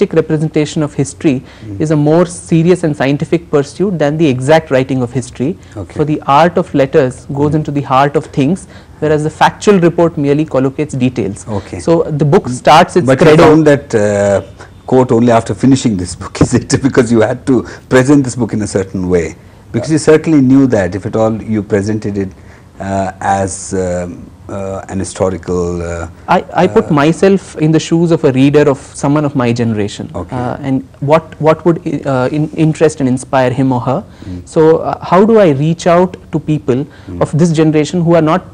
artistic representation of history is a more serious and scientific pursuit than the exact writing of history. For the art of letters goes into the heart of things, whereas the factual report merely collocates details. So the book starts its credo. But you found that quote only after finishing this book, is it? Because you had to present this book in a certain way. Because you certainly knew that if at all you presented it as an historical... I put myself in the shoes of a reader of someone of my generation, and what would interest and inspire him or her. So how do I reach out to people of this generation who are not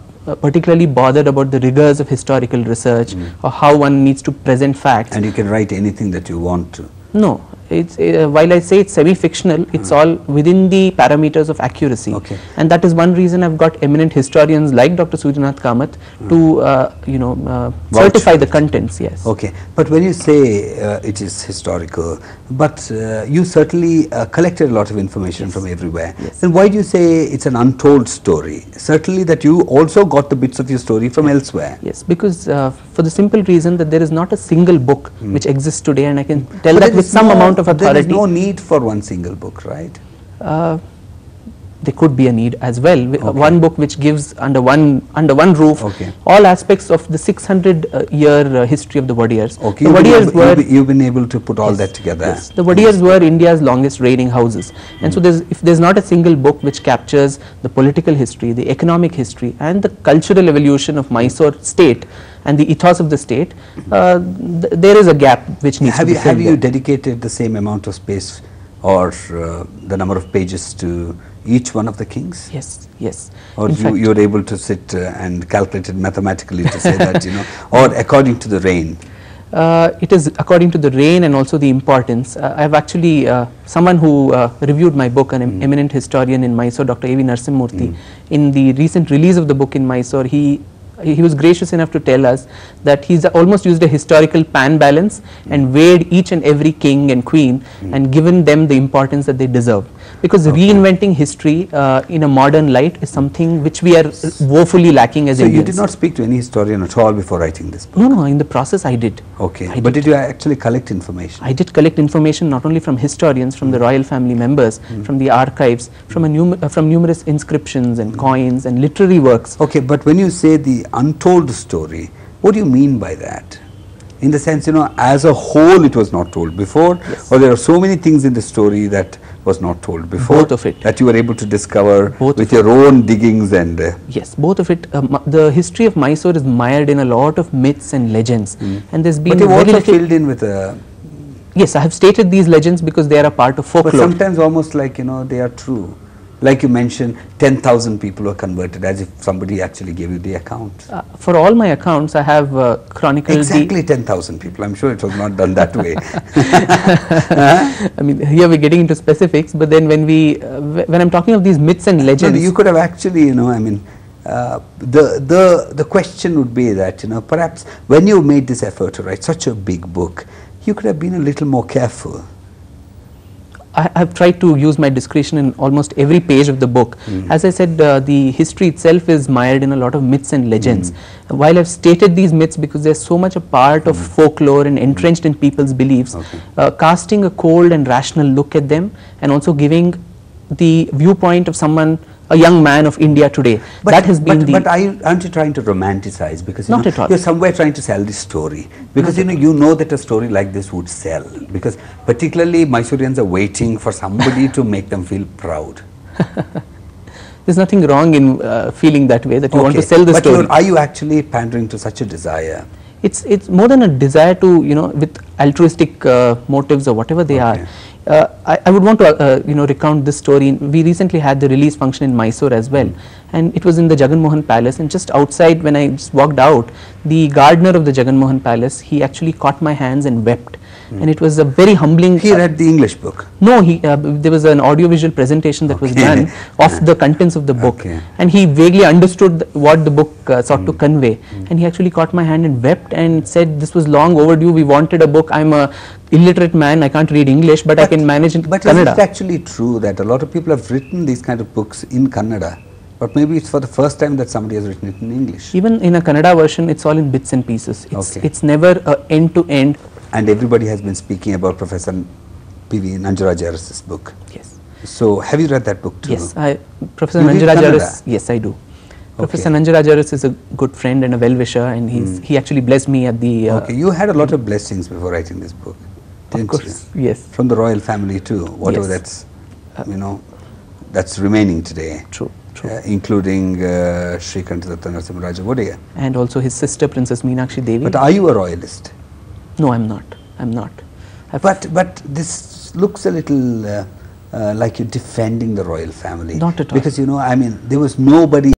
particularly bothered about the rigors of historical research or how one needs to present facts. And you can write anything that you want to. No, it's while I say it's semi-fictional, it's all within the parameters of accuracy, and that is one reason I've got eminent historians like Dr. Suryanatha Kamath to certify the contents. Yes. Okay, but when you say it is historical, but you certainly collected a lot of information from everywhere. Then why do you say it's an untold story? Certainly that you also got the bits of your story from elsewhere. Yes, because for the simple reason that there is not a single book which exists today, and I can tell that with some amount of authority. There is no need for one single book, right? There could be a need as well. One book which gives under one roof all aspects of the 600-year history of the Wodeyars. Okay, you've been able to put all that together. Yes, the Wodeyars were India's longest reigning houses, and so if there's not a single book which captures the political history, the economic history, and the cultural evolution of Mysore state and the ethos of the state, there is a gap which needs to be filled. Have you dedicated the same amount of space or the number of pages to each one of the kings? Yes, yes. Or you're able to sit and calculate it mathematically to say that, or according to the reign? It is according to the reign and also the importance. I have actually, someone who reviewed my book, an eminent historian in Mysore, Dr. A.V. Narasimhamurthy, in the recent release of the book in Mysore, he was gracious enough to tell us that he's almost used a historical pan balance and weighed each and every king and queen and given them the importance that they deserve. Because reinventing history in a modern light is something which we are woefully lacking as Indians. So you did not speak to any historian at all before writing this book? No, in the process I did. Okay, but did you actually collect information? I did collect information not only from historians, from the royal family members, from the archives, from numerous inscriptions and coins and literary works. Okay, but when you say the untold story, what do you mean by that? In the sense, as a whole it was not told before, or there are so many things in the story that was not told before? Both of it. That you were able to discover with your own diggings and... Yes, both of it. The history of Mysore is mired in a lot of myths and legends. And there's been... But you've also filled in with a... Yes, I have stated these legends because they are a part of folklore. But sometimes almost like, they are true. Like you mentioned, 10,000 people were converted, as if somebody actually gave you the account. For all my accounts, I have chronicled exactly 10,000 people. I'm sure it was not done that way. I mean, here we're getting into specifics, but then when I'm talking of these myths and legends... No, you could have actually, the question would be that, perhaps when you made this effort to write such a big book, you could have been a little more careful. I have tried to use my discretion in almost every page of the book. As I said, the history itself is mired in a lot of myths and legends. While I've stated these myths because they're so much a part of folklore and entrenched in people's beliefs, casting a cold and rational look at them and also giving the viewpoint of someone, a young man of India today. But that has been but aren't you trying to romanticize? Because not at all. You're somewhere trying to sell this story. Because you know that a story like this would sell. Because particularly Mysoreans are waiting for somebody to make them feel proud. There's nothing wrong in feeling that way, that you want to sell the story. But are you actually pandering to such a desire? It's more than a desire to, with altruistic motives or whatever they are. I would want to recount this story. We recently had the release function in Mysore as well, and it was in the Jagan Mohan Palace, and just outside when I just walked out, the gardener of the Jagan Mohan Palace, he actually caught my hands and wept. And it was a very humbling... He read the English book? No, there was an audiovisual presentation that was done of the contents of the book, and he vaguely understood what the book sought to convey, and he actually caught my hand and wept and said, this was long overdue, we wanted a book, I'm a illiterate man, I can't read English, but I can manage in Kannada. But is it actually true that a lot of people have written these kind of books in Kannada? But maybe it's for the first time that somebody has written it in English. Even in a Kannada version, it's all in bits and pieces. It's never end to end. and everybody has been speaking about Professor P.V. Nanjarajara's book. Yes. So, have you read that book too? Yes, Professor You read Nanjarajaras, Kannada? yes I do. Professor Okay. Nanjarajaras is a good friend and a well-wisher, and he actually blessed me at the... Okay, you had a lot of blessings before writing this book, didn't of course, you? yes. From the royal family too, whatever Yes. that's, you know, that's remaining today. True, true. Including Shrikanta Narasimha Wodeyar. And also his sister, Princess Meenakshi Devi. But are you a royalist? No, I'm not. I'm not. But this looks a little like you're defending the royal family. Not at all. Because, you know, I mean, there was nobody